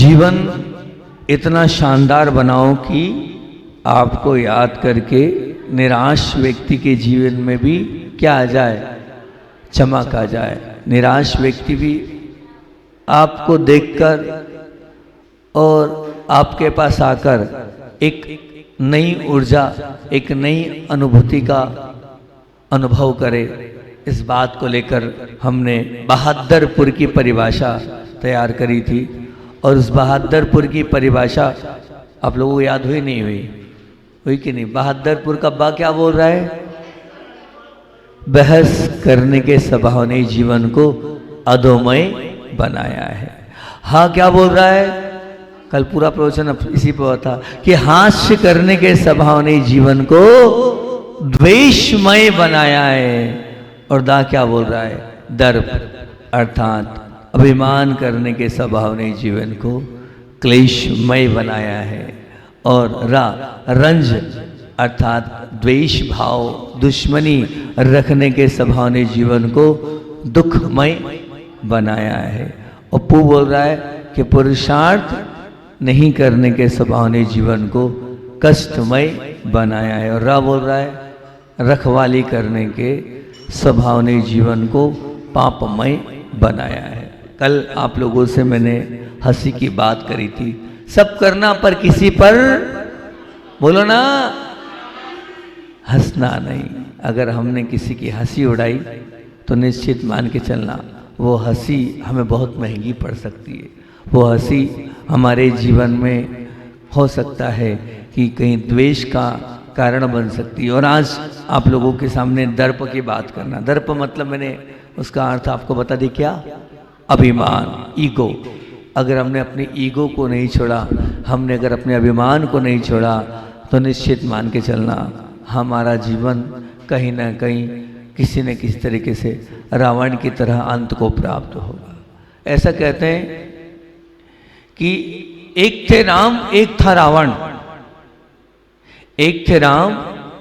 जीवन इतना शानदार बनाओ कि आपको याद करके निराश व्यक्ति के जीवन में भी क्या आ जाए, चमक आ जाए। निराश व्यक्ति भी आपको देखकर और आपके पास आकर एक नई ऊर्जा, एक नई अनुभूति का अनुभव करे। इस बात को लेकर हमने बहादुरपुर की परिभाषा तैयार करी थी और उस बहादुरपुर की परिभाषा आप लोगों को याद हुई नहीं हुई? हुई कि नहीं? बहादुरपुर का बा क्या बोल रहा है? बहस करने के स्वभाव ने जीवन को अधोमय बनाया है। हाँ क्या बोल रहा है? कल पूरा प्रवचन इसी पर हुआ था कि हास्य करने के स्वभाव ने जीवन को द्वेषमय बनाया है। और दा क्या बोल रहा है? दर्प अर्थात अभिमान करने के स्वभाव ने जीवन को क्लेशमय बनाया है। और रा रंज अर्थात द्वेष भाव, दुश्मनी रखने के स्वभाव ने जीवन को दुखमय बनाया है। और पू बोल रहा है कि पुरुषार्थ नहीं करने के स्वभाव ने जीवन को कष्टमय बनाया है। और रा बोल रहा है रखवाली करने के स्वभाव ने जीवन को पापमय बनाया है। कल आप लोगों से मैंने हंसी की बात करी थी। सब करना पर किसी पर बोलो ना हंसना नहीं। अगर हमने किसी की हंसी उड़ाई तो निश्चित मान के चलना वो हंसी हमें बहुत महंगी पड़ सकती है। वो हंसी हमारे जीवन में हो सकता है कि कहीं द्वेष का कारण बन सकती है। और आज आप लोगों के सामने दर्प की बात करना। दर्प मतलब मैंने उसका अर्थ आपको बता दी क्या? अभिमान, ईगो। अगर हमने अपने ईगो को नहीं छोड़ा, हमने अगर अपने अभिमान को नहीं छोड़ा तो निश्चित मान के चलना हमारा जीवन कहीं ना कहीं किसी न किसी तरीके से रावण की तरह अंत को प्राप्त होगा। ऐसा कहते हैं कि एक थे राम एक था रावण। एक थे राम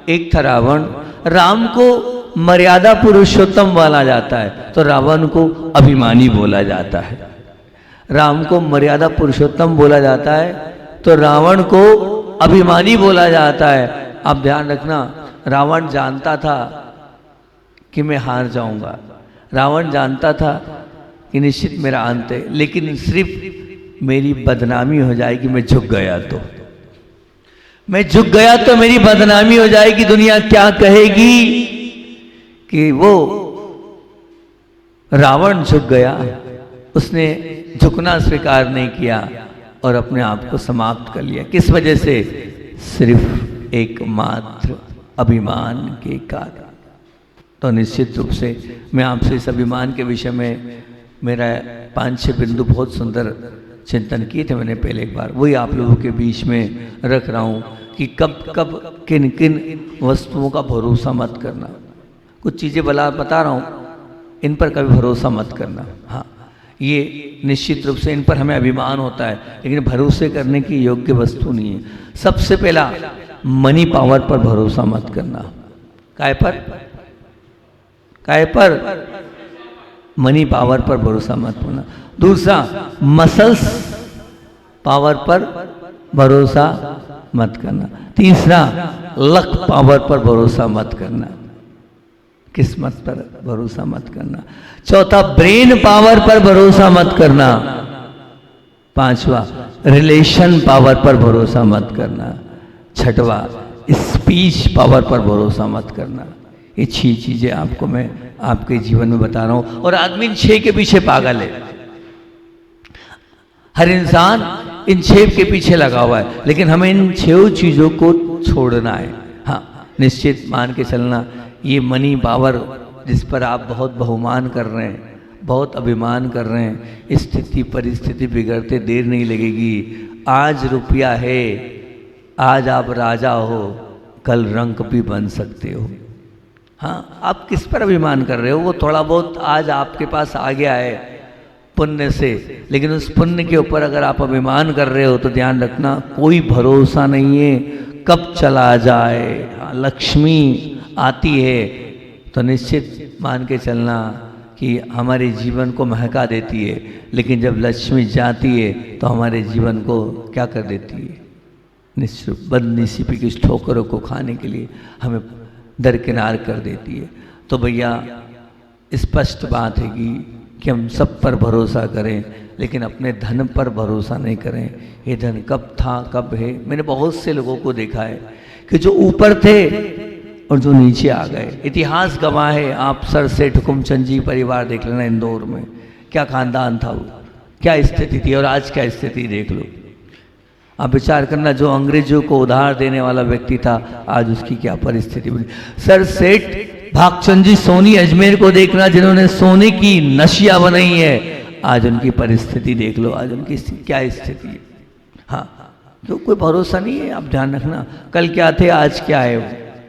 एक था रावण। राम को मर्यादा पुरुषोत्तम बोला जाता है तो रावण को अभिमानी बोला जाता है। राम को मर्यादा पुरुषोत्तम बोला जाता है तो रावण को अभिमानी बोला जाता है। आप ध्यान रखना, रावण जानता था कि मैं हार जाऊंगा। रावण जानता था कि निश्चित मेरा अंत है, लेकिन सिर्फ मेरी बदनामी हो जाएगी मैं झुक गया तो। मैं झुक गया तो मेरी बदनामी हो जाएगी। दुनिया क्या कहेगी कि वो रावण झुक गया, उसने झुकना स्वीकार नहीं किया और अपने आप को समाप्त कर लिया। किस वजह से? सिर्फ एकमात्र अभिमान के कारण। तो निश्चित रूप से मैं आपसे इस अभिमान के विषय में मेरा 5-6 बिंदु बहुत सुंदर चिंतन किए थे मैंने पहले एक बार, वही आप लोगों के बीच में रख रहा हूँ कि कब कब किन किन वस्तुओं का भरोसा मत करना। कुछ चीज़ें बता रहा हूँ, इन पर कभी भरोसा मत करना। हाँ, ये निश्चित रूप से इन पर हमें अभिमान होता है, लेकिन भरोसे करने की योग्य वस्तु नहीं है। सबसे पहला मनी पावर पर भरोसा मत करना। काय पर? काय पर? मनी पावर पर भरोसा मत करना। दूसरा मसल्स पावर पर भरोसा मत करना। तीसरा लक पावर पर भरोसा मत करना, किस्मत पर भरोसा मत करना। चौथा ब्रेन पावर पर भरोसा मत करना। पांचवा रिलेशन पावर पर भरोसा मत करना। छठवा स्पीच पावर पर भरोसा मत करना। ये 6 चीजें आपको मैं आपके जीवन में बता रहा हूं। और आदमी इन 6 के पीछे पागल है। हर इंसान इन 6 के पीछे लगा हुआ है, लेकिन हमें इन 6 चीजों को छोड़ना है। हाँ, निश्चित मान के चलना ये मनी पावर जिस पर आप बहुत बहुमान कर रहे हैं, बहुत अभिमान कर रहे हैं, स्थिति परिस्थिति बिगड़ते देर नहीं लगेगी। आज रुपया है, आज आप राजा हो, कल रंक भी बन सकते हो। हाँ, आप किस पर अभिमान कर रहे हो? वो थोड़ा बहुत आज आपके पास आ गया है पुण्य से, लेकिन उस पुण्य के ऊपर अगर आप अभिमान कर रहे हो तो ध्यान रखना कोई भरोसा नहीं है कब चला जाए। हाँ, लक्ष्मी आती है तो निश्चित मान के चलना कि हमारे जीवन को महका देती है, लेकिन जब लक्ष्मी जाती है तो हमारे जीवन को क्या कर देती है? बदनसीबी की ठोकरों को खाने के लिए हमें दरकिनार कर देती है। तो भैया स्पष्ट बात है कि हम सब पर भरोसा करें, लेकिन अपने धन पर भरोसा नहीं करें। ये धन कब था कब है। मैंने बहुत से लोगों को देखा है कि जो ऊपर थे और जो नीचे आ गए। इतिहास गवाह है। आप सर सेठ हुकुमचंद जी परिवार देख लेना, इंदौर में क्या खानदान था वो, क्या स्थिति थी, और आज क्या स्थिति देख लो। आप विचार करना, जो अंग्रेजों को उधार देने वाला व्यक्ति था, आज उसकी क्या परिस्थिति बनी। सर सेठ भागचंद जी सोनी अजमेर को देखना, जिन्होंने सोने की नशिया बनाई है, आज उनकी परिस्थिति देख लो, आज उनकी क्या स्थिति है। हाँ, तो कोई भरोसा नहीं है। आप ध्यान रखना, कल क्या थे आज क्या है। वो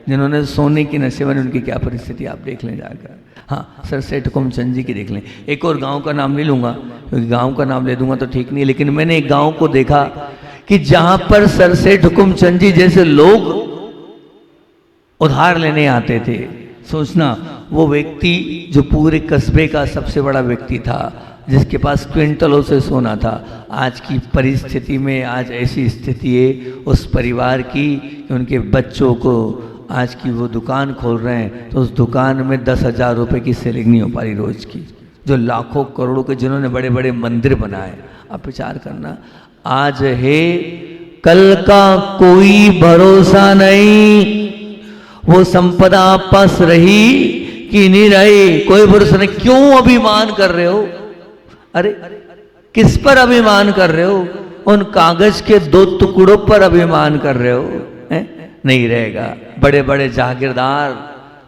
जिन्होंने सोने की नशिया बनाई, उनकी क्या परिस्थिति आप देख लें जाकर। हाँ, सर सेठ हुकुमचंद जी की देख लें। एक और गांव का नाम नहीं लूँगा, क्योंकि गांव का नाम ले दूंगा तो ठीक नहीं है, लेकिन मैंने एक गांव को देखा कि जहां पर सर सेठ हुकुमचंद जी जैसे लोग उधार लेने आते थे। सोचना, वो व्यक्ति जो पूरे कस्बे का सबसे बड़ा व्यक्ति था, जिसके पास क्विंटलों से सोना था, आज की परिस्थिति में आज ऐसी स्थिति है उस परिवार की कि उनके बच्चों को आज की वो दुकान खोल रहे हैं तो उस दुकान में 10,000 रुपये की सेलिंग नहीं हो पा रही रोज की। जो लाखों करोड़ों के, जिन्होंने बड़े बड़े मंदिर बनाए, आप विचार करना, आज है कल का कोई भरोसा नहीं। वो संपदा पास रही कि नहीं रही, कोई भरोसा नहीं। क्यों अभिमान कर रहे हो? अरे किस पर अभिमान कर रहे हो? उन कागज के 2 टुकड़ों पर अभिमान कर रहे हो? नहीं रहेगा। बड़े बड़े जागीरदार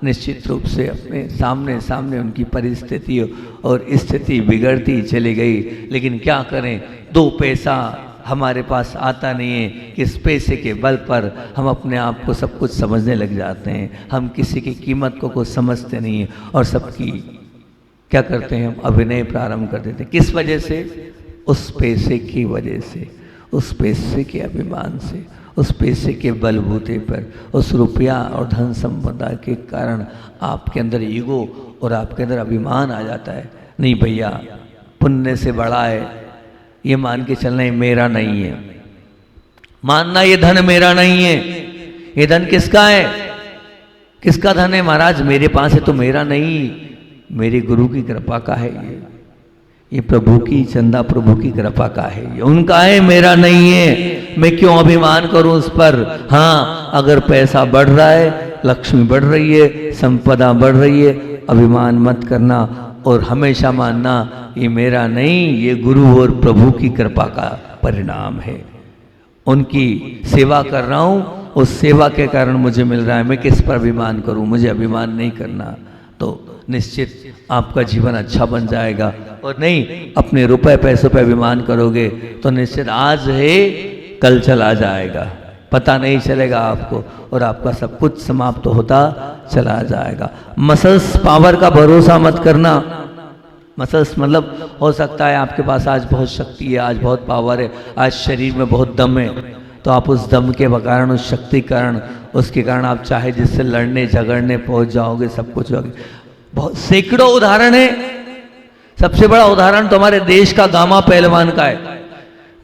निश्चित रूप से अपने सामने सामने उनकी परिस्थिति और स्थिति बिगड़ती चली गई। लेकिन क्या करें, 2 पैसा हमारे पास आता नहीं है कि इस पैसे के बल पर हम अपने आप को सब कुछ समझने लग जाते हैं। हम किसी की कीमत को कुछ समझते नहीं हैं और सबकी क्या करते हैं, हम अभिनय प्रारंभ कर देते हैं। किस वजह से? उस पैसे की वजह से, उस पैसे के अभिमान से, उस पैसे के बलबूते पर, उस रुपया और धन संपदा के कारण आपके अंदर ईगो और आपके अंदर अभिमान आ जाता है। नहीं भैया, पुण्य से बड़ा है ये मान के चलना, ये मेरा नहीं है। मानना ये धन मेरा नहीं है। ये धन किसका है? किसका धन है महाराज? मेरे पास है तो मेरा नहीं, मेरे गुरु की कृपा का है। ये प्रभु की, चंदा प्रभु की कृपा का है, ये उनका है, मेरा नहीं है। मैं क्यों अभिमान करूं उस पर? हाँ, अगर पैसा बढ़ रहा है, लक्ष्मी बढ़ रही है, संपदा बढ़ रही है, अभिमान मत करना और हमेशा मानना ये मेरा नहीं, ये गुरु और प्रभु की कृपा का परिणाम है। उनकी सेवा कर रहा हूं, उस सेवा के कारण मुझे मिल रहा है। मैं किस पर अभिमान करूं? मुझे अभिमान नहीं करना। तो निश्चित आपका जीवन अच्छा बन जाएगा। और नहीं, अपने रुपए पैसों पे अभिमान करोगे तो निश्चित आज है कल चला जाएगा, पता नहीं चलेगा आपको, और आपका सब कुछ समाप्त होता चला जाएगा। मसल्स पावर का भरोसा मत करना। मसल्स मतलब हो सकता है आपके पास आज बहुत शक्ति है, आज बहुत पावर है, आज शरीर में बहुत दम है, तो आप उस दम के कारण, उस शक्ति कारण, उसके कारण आप चाहे जिससे लड़ने झगड़ने पहुंच जाओगे, सब कुछ होगे। बहुत सैकड़ों उदाहरण है। सबसे बड़ा उदाहरण तो हमारे देश का गामा पहलवान का है।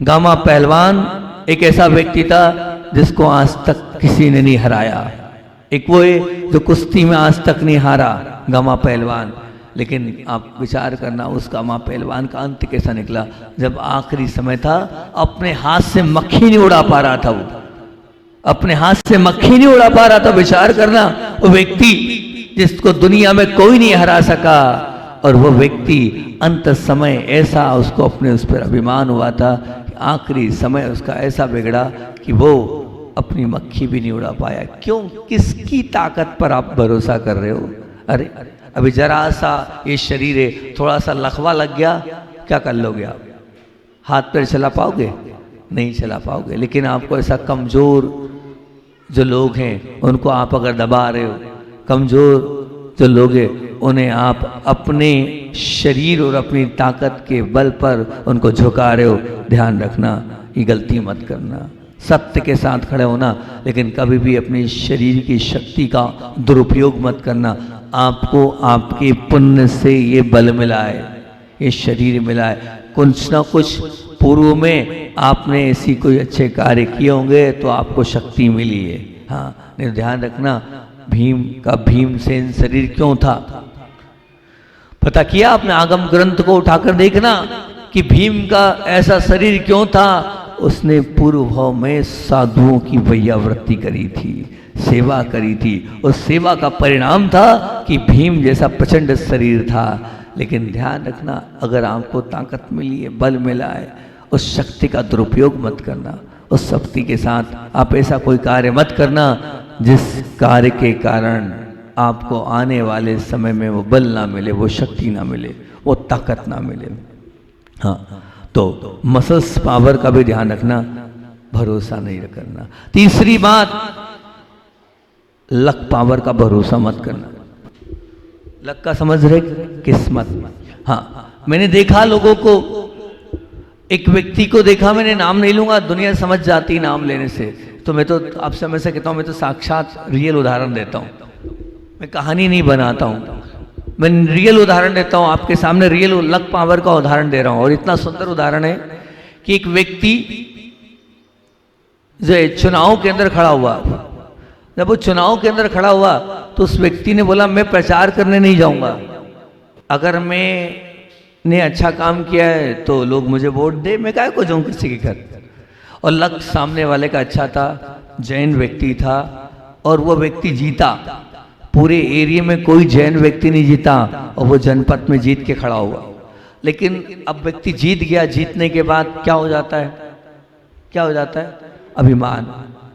गामा पहलवान एक ऐसा व्यक्ति था जिसको आज तक किसी ने नहीं हराया। एक वो है जो कुश्ती में आज तक नहीं हारा, गामा पहलवान। लेकिन आप विचार करना, उस गामा पहलवान का अंत कैसा निकला। जब आखिरी समय था, अपने हाथ से मक्खी नहीं उड़ा पा रहा था, वो अपने हाथ से मक्खी नहीं उड़ा पा रहा था। विचार करना, वो व्यक्ति जिसको दुनिया में कोई नहीं हरा सका, और वो व्यक्ति अंत समय ऐसा उसको अपने उस पर अभिमान हुआ था कि आखिरी समय उसका ऐसा बिगड़ा कि वो अपनी मक्खी भी नहीं उड़ा पाया। क्यों? किसकी ताकत पर आप भरोसा कर रहे हो? अरे अभी जरा सा ये शरीर है, थोड़ा सा लखवा लग गया, क्या कर लोगे आप? हाथ पैर चला पाओगे? नहीं चला पाओगे। लेकिन आपको ऐसा कमजोर जो लोग हैं उनको आप अगर दबा रहे हो, कमजोर जो लोग हैं उन्हें आप अपने शरीर और अपनी ताकत के बल पर उनको झुका रहे हो, ध्यान रखना, ये गलती मत करना। सत्य के साथ खड़े होना, लेकिन कभी भी अपने शरीर की शक्ति का दुरुपयोग मत करना। आपको आपके पुण्य से ये बल मिला है, ये शरीर मिला है। कुछ ना कुछ पूर्व में आपने ऐसी कोई अच्छे कार्य किए होंगे तो आपको शक्ति मिली है। हाँ, नहीं ध्यान रखना, भीम का भीमसेन शरीर क्यों था, पता किया आपने? आगम ग्रंथ को उठाकर देखना कि भीम का ऐसा शरीर क्यों था। उसने पूर्व भाव में साधुओं की वैयावृत्ति करी थी, सेवा करी थी। उस सेवा का परिणाम था कि भीम जैसा प्रचंड शरीर था। लेकिन ध्यान रखना, अगर आपको ताकत मिली है, बल मिला है, उस शक्ति का दुरुपयोग मत करना। उस शक्ति के साथ आप ऐसा कोई कार्य मत करना जिस कार्य के कारण आपको आने वाले समय में वो बल ना मिले, वो शक्ति ना मिले, वो ताकत ना मिले। हाँ, तो मसल्स पावर का भी ध्यान रखना, भरोसा नहीं करना। तीसरी बात, लक पावर का भरोसा मत करना। लक का समझ रहे, किस्मत। हाँ, मैंने देखा लोगों को, एक व्यक्ति को देखा, मैंने नाम नहीं लूंगा, दुनिया समझ जाती नाम लेने से। तो मैं तो आपसे हमेशा कहता हूं, मैं तो साक्षात रियल उदाहरण देता हूं, मैं कहानी नहीं बनाता हूं, मैं रियल उदाहरण देता हूं आपके सामने। रियल लक पावर का उदाहरण दे रहा हूं। और इतना सुंदर उदाहरण है कि एक व्यक्ति जो चुनाव के अंदर खड़ा हुआ, जब वो चुनाव के अंदर खड़ा हुआ तो उस व्यक्ति ने बोला, मैं प्रचार करने नहीं जाऊंगा, अगर मैंने अच्छा काम किया है तो लोग मुझे वोट दे, मैं काहे को जाऊं किसी के घर। और लक सामने वाले का अच्छा था, जैन व्यक्ति था, और वो व्यक्ति जीता। पूरे एरिया में कोई जैन व्यक्ति नहीं जीता, और वो जनपद में जीत के खड़ा हुआ। लेकिन अब व्यक्ति जीत गया, जीतने के बाद क्या हो जाता है, क्या हो जाता है? अभिमान।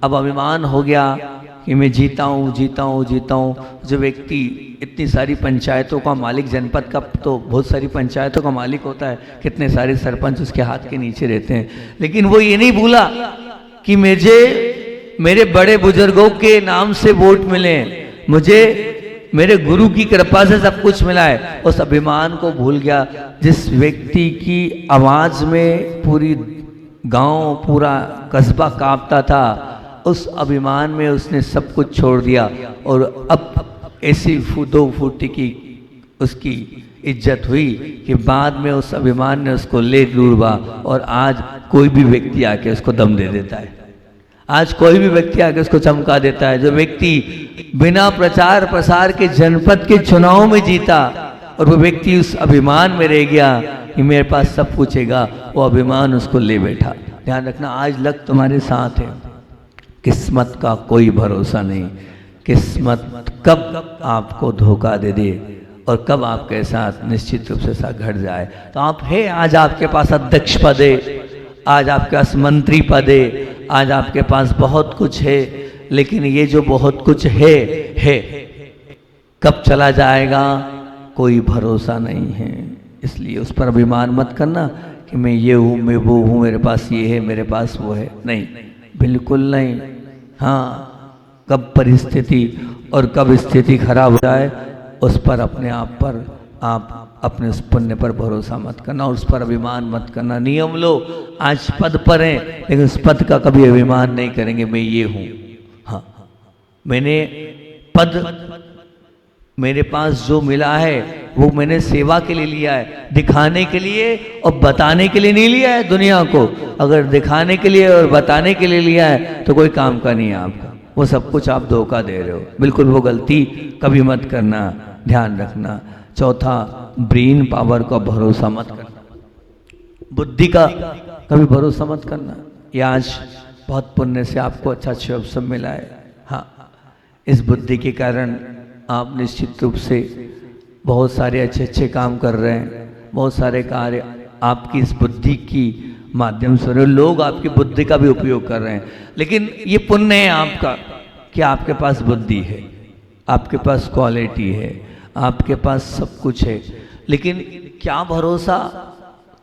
अब अभिमान हो गया कि मैं जीता हूँ, जीता हूँ, जीता हूँ। जो व्यक्ति इतनी सारी पंचायतों का मालिक, जनपद का तो बहुत सारी पंचायतों का मालिक होता है, कितने सारे सरपंच उसके हाथ के नीचे रहते हैं, लेकिन वो ये नहीं भूला कि मुझे मेरे बड़े बुजुर्गों के नाम से वोट मिले, मुझे मेरे गुरु की कृपा से सब कुछ मिला है। उस अभिमान को भूल गया। जिस व्यक्ति की आवाज में पूरी गांव, पूरा कस्बा कांपता था, उस अभिमान में उसने सब कुछ छोड़ दिया। और अब ऐसी दो फुटी की उसकी इज्जत हुई कि बाद में उस अभिमान ने उसको ले डूबा। और आज कोई भी व्यक्ति आके उसको दम दे देता है, आज कोई भी व्यक्ति आके उसको चमका देता है। जो व्यक्ति बिना प्रचार प्रसार के जनपद के चुनाव में जीता, और वो व्यक्ति उस अभिमान में रह गया कि मेरे पास सब कुछ हैगा, वो अभिमान उसको ले बैठा। ध्यान रखना, आज लक तुम्हारे साथ है, किस्मत का कोई भरोसा नहीं। किस्मत कब आपको धोखा दे दे और कब आपके साथ निश्चित रूप से ऐसा घट जाए। तो आप है, आज आपके पास अध्यक्ष पद है, आज आपके पास मंत्री पद है, आज आपके पास बहुत कुछ है, लेकिन ये जो बहुत कुछ है कब चला जाएगा कोई भरोसा नहीं है। इसलिए उस पर अभिमान मत करना कि मैं ये हूँ, मैं वो हूँ, मेरे पास ये है, मेरे पास वो है। नहीं, बिल्कुल नहीं। हाँ, कब परिस्थिति और कब स्थिति खराब हो जाए उस पर अपने आप पर, आप अपने उस पुण्य पर भरोसा मत करना और उस पर अभिमान मत करना। नियम लो, आज पद पर हैं, लेकिन उस पद का कभी अभिमान नहीं करेंगे मैं ये हूँ। हाँ, मैंने पद, मेरे पास जो मिला है वो मैंने सेवा के लिए लिया है, दिखाने के लिए और बताने के लिए नहीं लिया है दुनिया को। अगर दिखाने के लिए और बताने के लिए लिया है तो कोई काम का नहीं है आपका, वो सब कुछ आप धोखा दे रहे हो। बिल्कुल वो गलती कभी मत करना, ध्यान रखना। चौथा, ब्रेन पावर का भरोसा मत करना, बुद्धि का कभी भरोसा मत करना। ये आज बहुत पुण्य से आपको अच्छा अच्छा अवसर मिला है। हाँ, इस बुद्धि के कारण आप निश्चित रूप से बहुत सारे अच्छे अच्छे काम कर रहे हैं, बहुत सारे कार्य आपकी इस बुद्धि की माध्यम से लोग आपकी बुद्धि का भी उपयोग कर रहे हैं। लेकिन ये पुण्य है आपका कि आपके पास बुद्धि है, आपके पास क्वालिटी है, आपके पास सब कुछ है। लेकिन क्या भरोसा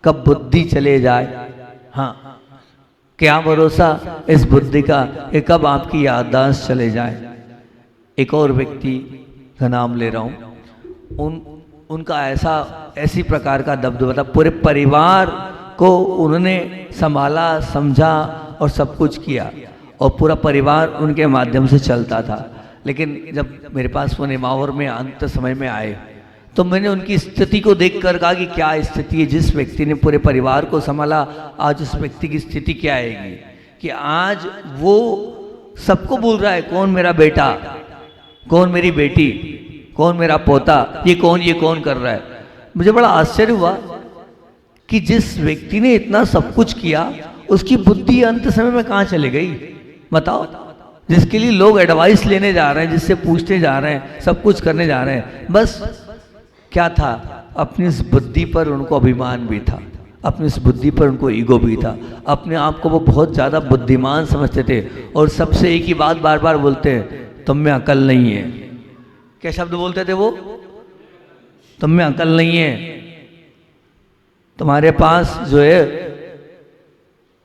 कब बुद्धि चले जाए। हाँ, क्या भरोसा इस बुद्धि का कि कब आपकी याददाश्त चले जाए। एक और व्यक्ति का नाम ले रहा हूँ, उनका ऐसी प्रकार का दबदबा था, पूरे परिवार को उन्होंने संभाला, समझा और सब कुछ किया और पूरा परिवार उनके माध्यम से चलता था। लेकिन जब मेरे पास वो नेमावर में अंत समय में आए तो मैंने उनकी स्थिति को देखकर कहा कि क्या स्थिति है, जिस व्यक्ति ने पूरे परिवार को संभाला आज उस व्यक्ति की स्थिति क्या आएगी कि आज वो सबको बोल रहा है कौन मेरा बेटा, कौन मेरी बेटी, कौन मेरा पोता, ये कौन कर रहा है। मुझे बड़ा आश्चर्य हुआ कि जिस व्यक्ति ने इतना सब कुछ किया उसकी बुद्धि अंत समय में कहाँ चले गई बताओ। जिसके लिए लोग एडवाइस लेने जा रहे हैं, जिससे पूछने जा रहे हैं, सब कुछ करने जा रहे हैं, बस क्या था, अपनी इस बुद्धि पर उनको अभिमान भी था, अपनी इस बुद्धि पर उनको ईगो भी था, अपने आप को वो बहुत ज़्यादा बुद्धिमान समझते थे और सबसे एक ही बात बार बार बोलते हैं, तुम में अकल नहीं है। क्या शब्द बोलते थे वो? तुम में अकल नहीं है, तुम्हारे पास जो है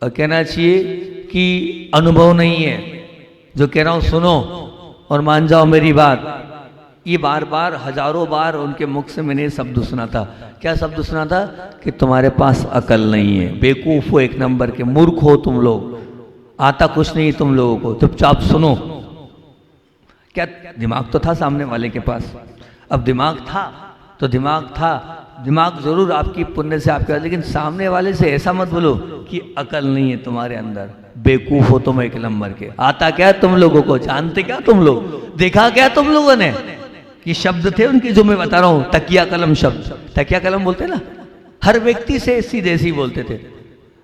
कहना चाहिए कि अनुभव नहीं है, जो कह रहा हूं सुनो और मान जाओ मेरी बात। ये बार बार हजारों बार उनके मुख से मैंने शब्द सुना था। क्या शब्द सुना था? कि तुम्हारे पास अकल नहीं है, बेवकूफ हो, एक नंबर के मूर्ख हो तुम लोग, आता कुछ नहीं तुम लोगों को, चुपचाप सुनो। क्या दिमाग तो था सामने वाले के पास? अब दिमाग था तो दिमाग जरूर आपकी पुण्य से आपके, लेकिन सामने वाले से ऐसा मत बोलो कि अकल नहीं है तुम्हारे अंदर, बेवकूफ हो तुम एक नंबर के, आता क्या तुम लोगों को, जानते क्या तुम लोग, देखा क्या तुम लोगों ने। ये शब्द थे उनके जो मैं बता रहा हूं, तकिया कलम शब्द, तकिया कलम बोलते ना, हर व्यक्ति से सीधे ही बोलते थे।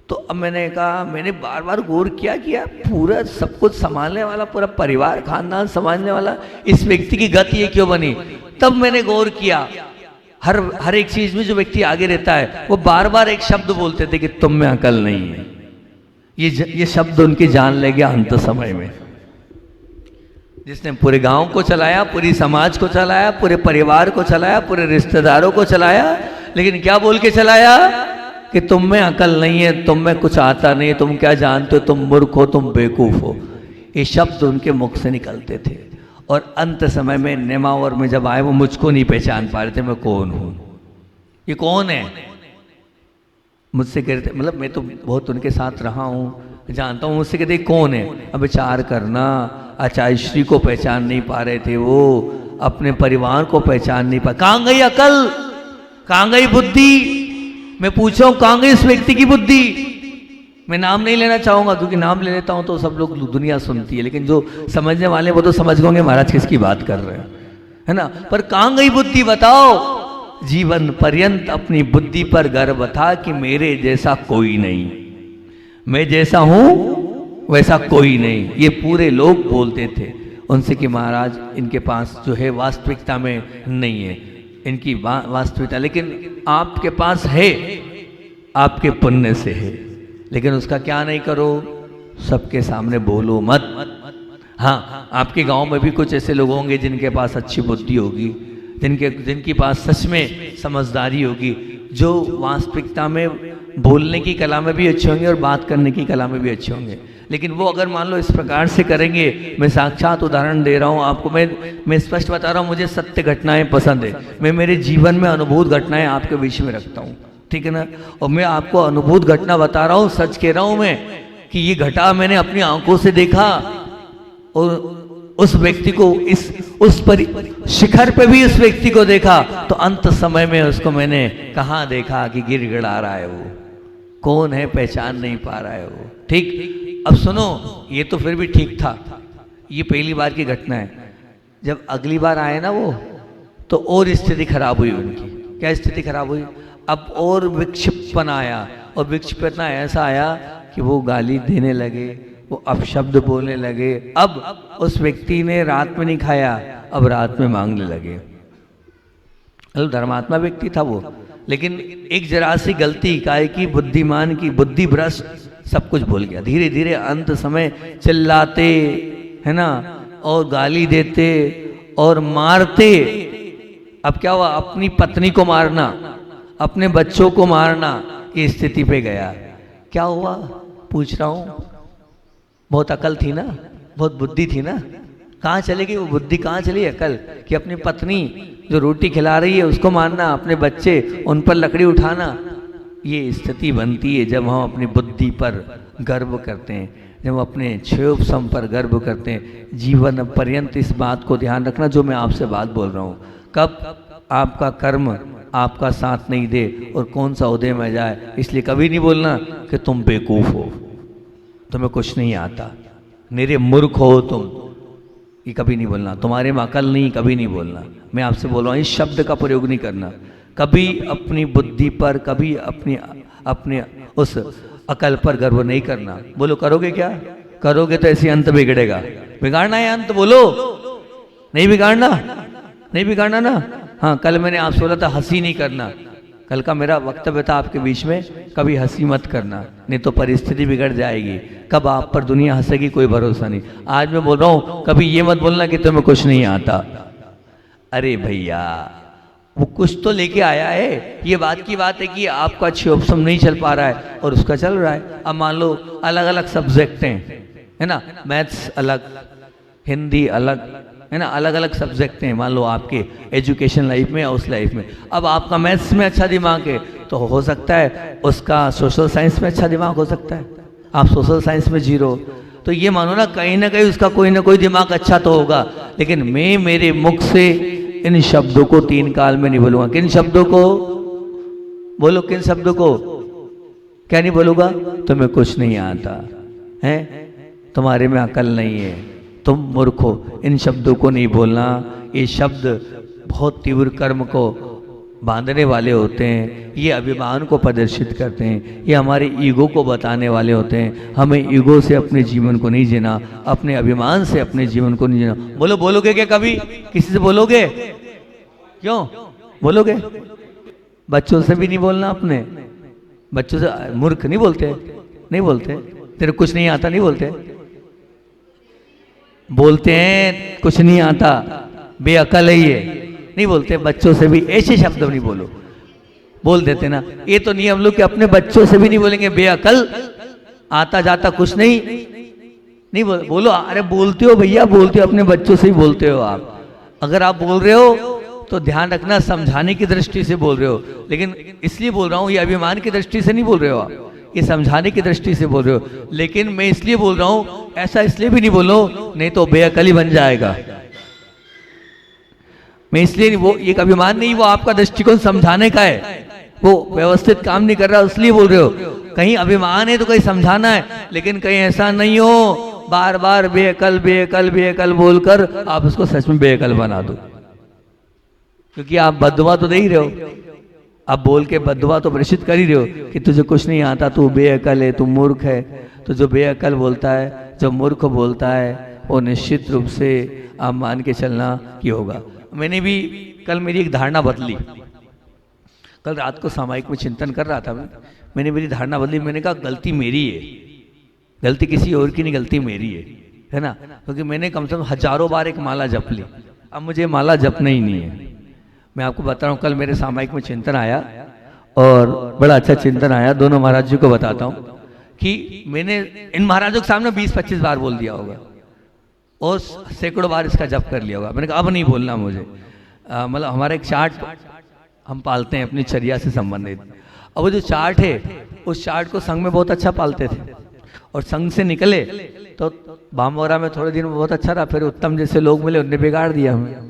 तो अब मैंने कहा, मैंने बार बार गौर किया पूरा सब कुछ संभालने वाला, पूरा परिवार खानदान संभालने वाला इस व्यक्ति की गति ये क्यों बनी। तब मैंने गौर किया हर एक चीज में जो व्यक्ति आगे रहता है वो बार बार एक शब्द बोलते थे कि तुम में अकल नहीं है। ये शब्द उनकी जान ले गया अंत समय में, जिसने पूरे गांव को चलाया, पूरी समाज को चलाया, पूरे परिवार को चलाया, पूरे रिश्तेदारों को चलाया, लेकिन क्या बोल के चलाया कि तुम में अकल नहीं है, तुम में कुछ आता नहीं है, तुम क्या जानते हो, तुम मूर्ख हो, तुम बेवकूफ हो। ये शब्द उनके मुख से निकलते थे और अंत समय में नेमावर में जब आए वो मुझको नहीं पहचान पा रहे थे, मैं कौन हूं, ये कौन है। मुझसे कहते, मतलब मैं तो बहुत उनके साथ रहा हूं, जानता हूं, मुझसे कहते कौन है। अब विचार करना, आचार्य श्री को पहचान नहीं पा रहे थे वो, अपने परिवार को पहचान नहीं पा, कहां गई अकल, कहां गई बुद्धि। मैं पूछ रहा हूं कहां गई इस व्यक्ति की बुद्धि। मैं नाम नहीं लेना चाहूंगा क्योंकि नाम ले लेता हूं तो सब लोग दुनिया सुनती है, लेकिन जो समझने वाले वो तो समझ गए महाराज किसकी बात कर रहे हैं, है ना। पर कहां गई बुद्धि बताओ। जीवन पर्यंत अपनी बुद्धि पर गर्व था कि मेरे जैसा कोई नहीं, मैं जैसा हूं वैसा कोई नहीं, ये पूरे लोग बोलते थे उनसे कि महाराज इनके पास जो है वास्तविकता में नहीं है इनकी वास्तविकता, लेकिन आपके पास है, आपके पुण्य से है, लेकिन उसका क्या नहीं करो, सबके सामने बोलो मत। हाँ, आपके गांव में भी कुछ ऐसे लोग होंगे जिनके पास अच्छी बुद्धि होगी, जिनके पास सच में समझदारी होगी, जो वास्तविकता में बोलने की कला में भी अच्छे होंगे और बात करने की कला में भी अच्छे होंगे। लेकिन वो अगर मान लो इस प्रकार से करेंगे, मैं साक्षात उदाहरण दे रहा हूँ आपको, मैं स्पष्ट बता रहा हूँ, मुझे सत्य घटनाएं पसंद है, मैं मेरे जीवन में अनुभूत घटनाएं आपके बीच में रखता हूँ, ठीक है ना। और मैं आपको अनुभूत घटना बता रहा हूँ, सच कह रहा हूँ मैं कि ये घटा मैंने अपनी आंखों से देखा और उस व्यक्ति को उस शिखर पे भी उस व्यक्ति को देखा, तो अंत समय में उसको मैंने कहाँ देखा कि गिड़गिड़ा रहा है, वो कौन है पहचान नहीं पा रहा है वो। ठीक, अब सुनो, ये तो फिर भी ठीक था, ये पहली बार की घटना है। जब अगली बार आए ना वो, तो और स्थिति खराब हुई उनकी। क्या स्थिति खराब हुई? अब और विक्षिप्तपन आया, और विक्षिप्तपन ऐसा आया कि वो गाली देने लगे, वो अपशब्द बोलने लगे। अब उस व्यक्ति ने रात में नहीं खाया, अब रात में मांगने लगे। धर्मात्मा व्यक्ति था वो, लेकिन एक जरा सी गलती काय की, बुद्धिमान की बुद्धि भ्रष्ट, सब कुछ भूल गया। धीरे धीरे अंत समय चिल्लाते, है ना, और गाली देते और मारते। अब क्या हुआ, अपनी पत्नी को मारना, अपने बच्चों को मारना की स्थिति पे गया। क्या हुआ पूछ रहा हूं, बहुत अकल थी ना, बहुत बुद्धि थी ना, कहाँ चली गई वो बुद्धि, कहाँ चली अकल कि अपनी पत्नी जो रोटी खिला रही है उसको मारना, अपने बच्चे उन पर लकड़ी उठाना। ये स्थिति बनती है जब हम अपनी बुद्धि पर गर्व करते हैं, जब हम अपने क्षयोपशम पर गर्व करते हैं, जीवन पर्यंत इस बात को ध्यान रखना जो मैं आपसे बात बोल रहा हूँ। कब आपका कर्म आपका साथ नहीं दे और कौन सा उदय में जाए, इसलिए कभी नहीं बोलना कि तुम बेवकूफ़ हो, तुम्हें कुछ नहीं आता, मेरे मूर्ख हो तुम, ये कभी नहीं बोलना। तुम्हारे में अकल नहीं, कभी नहीं बोलना। मैं आपसे बोल रहा हूँ इस शब्द का प्रयोग नहीं करना कभी। अपनी बुद्धि पर कभी अपने उस अकल पर गर्व नहीं करना। बोलो करोगे क्या? करोगे तो ऐसे अंत बिगड़ेगा। बिगाड़ना है अंत, बोलो नहीं बिगाड़ना, नहीं बिगाड़ना ना। हाँ, कल मैंने आपसे बोला था हंसी नहीं करना, कल का मेरा वक्तव्य था आपके बीच में, कभी हंसी मत करना, नहीं तो परिस्थिति बिगड़ जाएगी। कब आप पर दुनिया हंसेगी कोई भरोसा नहीं। आज मैं बोल रहा हूँ कभी ये मत बोलना कि तुम्हें कुछ नहीं आता। अरे भैया वो कुछ तो लेके आया है। ये बात की बात है कि आपका क्षयोपशम नहीं चल पा रहा है और उसका चल रहा है। अब मान लो अलग अलग सब्जेक्ट हैं, है ना, मैथ्स अलग, हिंदी अलग, है ना, अलग अलग सब्जेक्ट हैं मान लो आपके एजुकेशन लाइफ में या उस लाइफ में। अब आपका मैथ्स में अच्छा दिमाग है तो हो सकता है उसका सोशल साइंस में अच्छा दिमाग हो सकता है। आप सोशल साइंस में जीरो, तो ये मानो ना कहीं उसका कोई ना कोई दिमाग अच्छा तो होगा। लेकिन मैं मेरे मुख से इन शब्दों को 3 काल में नहीं बोलूँगा। किन शब्दों को बोलो? किन शब्दों को? क्या नहीं बोलूँगा? तुम्हें कुछ नहीं आता है, तुम्हारे में अकल नहीं है, तुम मूर्ख हो, इन शब्दों को नहीं बोलना। ये शब्द बहुत तीव्र कर्म को बांधने वाले होते हैं, ये अभिमान को प्रदर्शित करते हैं, ये हमारे ईगो को बताने वाले होते हैं। हमें ईगो से अपने जीवन को नहीं जीना, अपने अभिमान से अपने जीवन को नहीं जीना। बोलो, बोलोगे क्या कभी? किसी से बोलोगे? क्यों बोलोगे? बच्चों से भी नहीं बोलना। अपने बच्चों से मूर्ख नहीं बोलते, नहीं बोलते, तेरे कुछ नहीं आता नहीं बोलते, बोलते हैं कुछ नहीं आता, बेअकल है ये, नहीं बोलते। बच्चों से भी ऐसे शब्द नहीं बोलो, बोल देते ना। ये तो नियम लोग कि अपने बच्चों से भी नहीं बोलेंगे बेअकल, आता जाता कुछ नहीं, नहीं बोलो। अरे बोलते हो भैया, बोलते हो, अपने बच्चों से ही बोलते हो आप। अगर आप बोल रहे हो तो ध्यान रखना समझाने की दृष्टि से बोल रहे हो, लेकिन इसलिए बोल रहा हूँ ये अभिमान की दृष्टि से नहीं बोल रहे हो आप, ये समझाने की दृष्टि से बोल रहे हो। लेकिन मैं इसलिए बोल रहा हूँ, ऐसा इसलिए भी नहीं बोलो नहीं तो बेअकली बन जाएगा। मैं इसलिए वो एक अभिमान नहीं, वो आपका दृष्टिकोण समझाने का है, वो व्यवस्थित काम नहीं कर रहा इसलिए बोल रहे हो। कहीं अभिमान है तो कहीं समझाना है, लेकिन कहीं ऐसा नहीं हो बार बार बेअकल बेअकल बेअकल बोलकर आप उसको सच में बेअकल बना दो। क्योंकि आप बददुआ तो दे ही रहे हो, आप बोल के बददुआ तो प्रेषित कर ही रहे हो कि तुझे कुछ नहीं आता, तू बेअकल है, तू मूर्ख है। तो जो बेअकल बोलता है, जो मूर्ख बोलता है, वो निश्चित रूप से आप मान के चलना कि होगा। मैंने भी कल मेरी एक धारणा बदली, कल रात को सामायिक में चिंतन कर रहा था मैंने मेरी धारणा बदली। मैंने कहा गलती मेरी है, गलती किसी और की नहीं, गलती मेरी है ना। क्योंकि मैंने कम से कम हजारों बार एक माला जप ली, अब मुझे माला जपना ही नहीं है। मैं आपको बता रहा हूँ, कल मेरे सामायिक में चिंतन आया और बड़ा अच्छा चिंतन आया। दोनों महाराज जी को बताता हूँ कि मैंने इन महाराजों के सामने 20-25 बार बोल दिया होगा और सैकड़ों बार इसका जप कर लिया होगा। मैंने कहा अब नहीं बोलना मुझे। मतलब हमारा एक चार्ट हम पालते हैं अपनी चर्या से संबंधित, और वो जो चार्ट है उस चार्ट को संघ में बहुत अच्छा पालते थे, और संघ से निकले तो बामोरा में थोड़े दिन में बहुत अच्छा रहा, फिर उत्तम जैसे लोग मिले उनने बिगाड़ दिया हमें,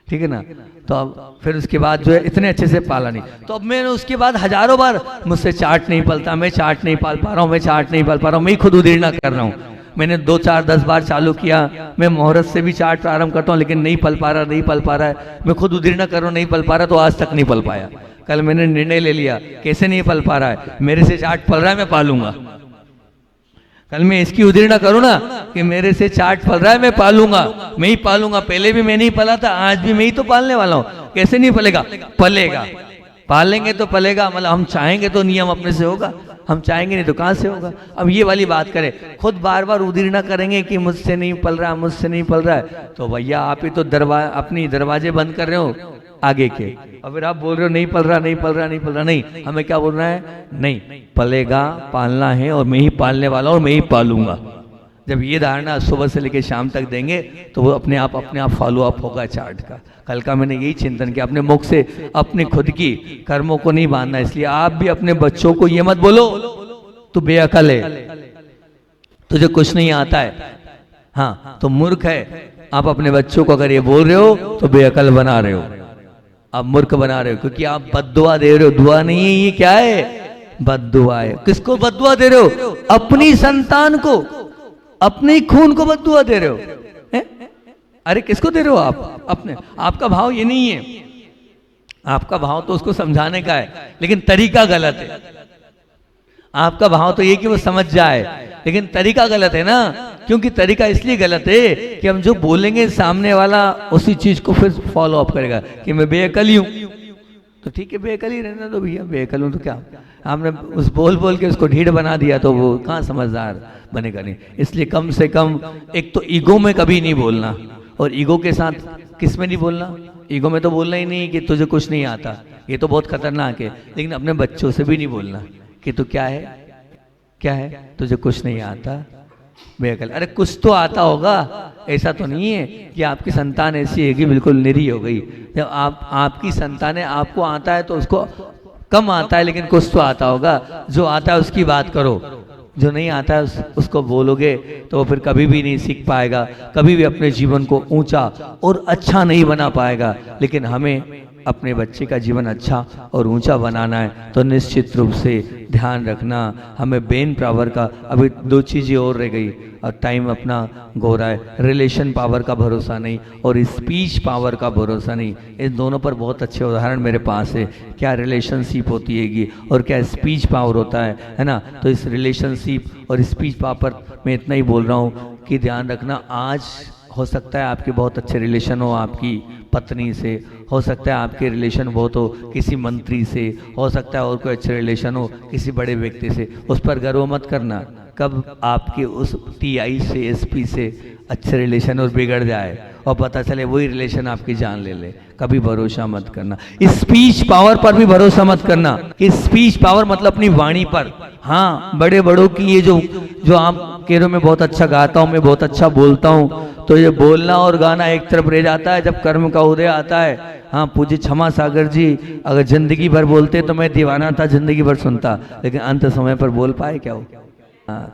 ठीक है ना। तो अब फिर उसके बाद जो है इतने अच्छे से पाला नहीं। तो अब मैंने उसके बाद हजारों बार मुझसे चार्ट नहीं पलता, मैं चार्ट नहीं पाल पा रहा हूँ, मैं चार्ट नहीं पाल पा रहा हूँ, मैं खुद उदीर्णा कर रहा हूँ। मैंने 2, 4, 10 बार चालू किया, मैं मुहूर्त से भी चार्ट प्रारंभ करता हूँ लेकिन नहीं पल पा रहा, नहीं पल पा रहा है। मैं खुद उदीर्णा कर रहा हूँ, नहीं पल पा रहा, तो आज तक नहीं पल पाया। कल मैंने निर्णय ले लिया, कैसे नहीं पल पा रहा है, मेरे से चार्ट पल रहा है, मैं पालूंगा। कल मैं इसकी उदीर्णा करूँ ना कि मेरे से चार्ट पल रहा है, मैं पालूंगा, मैं ही पालूंगा। पहले भी मैं नहीं पला था, आज भी मैं ही तो पालने वाला हूँ। कैसे नहीं पलेगा? पलेगा, पालेंगे तो पलेगा। मतलब हम चाहेंगे तो नियम अपने से होगा, हम चाहेंगे नहीं तो कहाँ से होगा। अब ये वाली बात करें, खुद बार बार उदीर्णा करेंगे कि मुझसे नहीं पल रहा, मुझसे नहीं पल रहा है, तो भैया आप ही तो अपनी दरवाजे बंद कर रहे हो आगे के। और फिर आप बोल रहे हो नहीं पल रहा, नहीं पल रहा, नहीं पल रहा। नहीं, हमें क्या बोलना है? नहीं पलेगा, पालना है, और मैं ही पालने वाला हूँ और मैं ही पालूंगा। जब ये धारणा सुबह से लेकर शाम तक देंगे तो वो अपने आप फॉलो अप होगा चार्ट का। कल का मैंने यही चिंतन किया, अपने मुख से अपने खुद की कर्मों को नहीं बांधना। इसलिए आप भी अपने बच्चों को ये मत बोलो तू बेअकल है, तुझे कुछ नहीं आता है, हाँ तो मूर्ख है। आप अपने बच्चों को अगर ये बोल रहे हो तो बेअकल बना रहे हो, आप मूर्ख बना रहे हो, क्योंकि आप बद्दुआ दे रहे हो। दुआ नहीं है, ये क्या है? बद्दुआ है। किसको बद्दुआ दे रहे हो? अपनी संतान को, अपने खून को बद्दुआ दे रहे हो है? अरे किसको दे रहे हो आप? अपने। आपका भाव ये नहीं है, आपका भाव तो उसको समझाने का है, लेकिन तरीका गलत है। आपका भाव तो ये कि वो समझ जाए, लेकिन तरीका गलत है ना। क्योंकि तरीका इसलिए गलत है कि हम जो बोलेंगे सामने वाला उसी चीज को फिर फॉलो अप करेगा कि मैं बेअकल ही हूं, तो ठीक है बेअकल ही रहना दो भैया, बेअकल हूं तो क्या, हमने उस बोल बोल के उसको ढीठ बना दिया तो वो कहाँ समझदार बनेगा नहीं। इसलिए कम से कम एक तो ईगो में कभी नहीं बोलना, और ईगो के साथ किस में नहीं बोलना? ईगो में तो बोलना ही नहीं कि तुझे कुछ नहीं आता, ये तो बहुत खतरनाक है। लेकिन अपने बच्चों से भी नहीं बोलना कि तू क्या है, क्या है, तुझे कुछ नहीं आता, बेअकल। अरे कुछ तो आता होगा, ऐसा तो नहीं है कि आपकी संतान ऐसी है कि बिल्कुल निरी हो गई। जब आपकी संतान है, आपको आता है तो उसको कम आता है, लेकिन कुछ तो आता होगा। जो आता है उसकी बात करो, जो नहीं आता है उसको बोलोगे तो वो फिर कभी भी नहीं सीख पाएगा, कभी भी अपने जीवन को ऊंचा और अच्छा नहीं बना पाएगा। लेकिन हमें अपने बच्चे का जीवन अच्छा और ऊंचा बनाना है तो निश्चित रूप से ध्यान रखना हमें ब्रेन पावर का। अभी 2 चीज़ें और रह गई और टाइम अपना गो रहा है। रिलेशन पावर का भरोसा नहीं और स्पीच पावर का भरोसा नहीं। इन दोनों पर बहुत अच्छे उदाहरण मेरे पास है, क्या रिलेशनशिप होती हैगी और क्या स्पीच पावर होता है ना। तो इस रिलेशनशिप और स्पीच पावर में इतना ही बोल रहा हूँ कि ध्यान रखना। आज हो सकता है आपके बहुत अच्छे रिलेशन हो आपकी पत्नी से, हो सकता है आपके रिलेशन बहुत हो किसी मंत्री से, हो सकता है और कोई अच्छे रिलेशन हो किसी बड़े व्यक्ति से। उस पर गर्व मत करना कब आपके उस टीआई से एसपी से अच्छे रिलेशन और बिगड़ जाए और पता चले वही रिलेशन आपकी जान ले ले। कभी भरोसा मत करना। स्पीच पावर पर भी भरोसा मत करना कि स्पीच पावर मतलब अपनी वाणी पर। हाँ, बड़े बड़ों की ये जो आप कह रहे हो मैं बहुत अच्छा गाता हूँ, मैं बहुत अच्छा बोलता हूँ, तो ये बोलना और गाना एक तरफ रह जाता है जब कर्म का उदय आता है। हाँ, पूज्य क्षमा सागर जी अगर जिंदगी भर बोलते तो मैं दीवाना था, जिंदगी भर सुनता, लेकिन अंत समय पर बोल पाए क्या हो?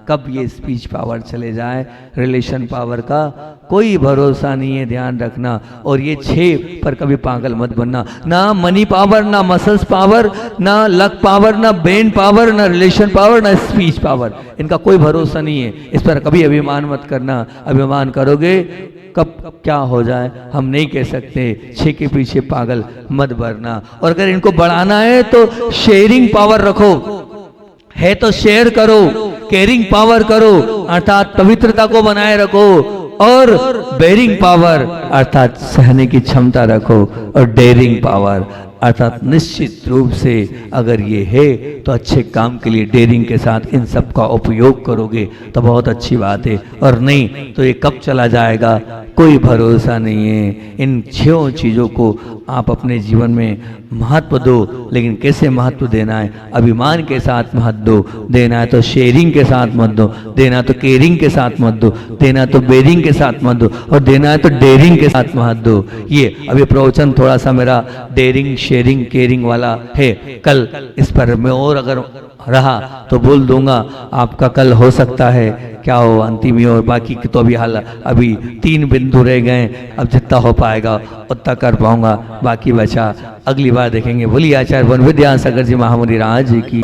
कब ये स्पीच पावर चले जाए, रिलेशन पावर का कोई भरोसा नहीं है, ध्यान रखना। और ये 6 पर कभी पागल मत बनना, ना मनी पावर, ना मसल्स पावर, ना लक पावर, ना ब्रेन पावर, ना रिलेशन पावर, ना स्पीच पावर, इनका कोई भरोसा नहीं है। इस पर कभी अभिमान मत करना। अभिमान करोगे कब क्या हो जाए हम नहीं कह सकते। 6 के पीछे पागल मत बनना। और अगर इनको बढ़ाना है तो शेयरिंग पावर रखो, है तो शेयर करो, केयरिंग पावर करो अर्थात पवित्रता को बनाए रखो, और बेरिंग पावर अर्थात सहने की क्षमता रखो, और डेयरिंग पावर अर्थात निश्चित रूप से अगर ये है तो अच्छे काम के लिए डेयरिंग के साथ इन सब का उपयोग करोगे तो बहुत अच्छी बात है। और नहीं तो ये कब चला जाएगा कोई भरोसा नहीं है। इन 6 चीज़ों को आप अपने जीवन में महत्व दो, लेकिन कैसे महत्व देना है? अभिमान के साथ महत्व देना है तो शेयरिंग के साथ मत दो, देना तो केयरिंग के साथ मत दो, देना तो बेरिंग के साथ मत दो, और देना है तो डेयरिंग के साथ मत दो। ये अभी प्रवचन थोड़ा सा मेरा डेयरिंग शेयरिंग केयरिंग वाला है। कल इस पर मैं और अगर रहा तो बोल दूंगा। आपका कल हो सकता है क्या हो अंतिम ही, और बाकी तो अभी 3 बिंदु रह गए। अब जितना हो पाएगा उतना कर पाऊंगा, बाकी बचा अगली बार देखेंगे। बोलिए आचार्य वन विद्यासागर जी महामुनि राज की।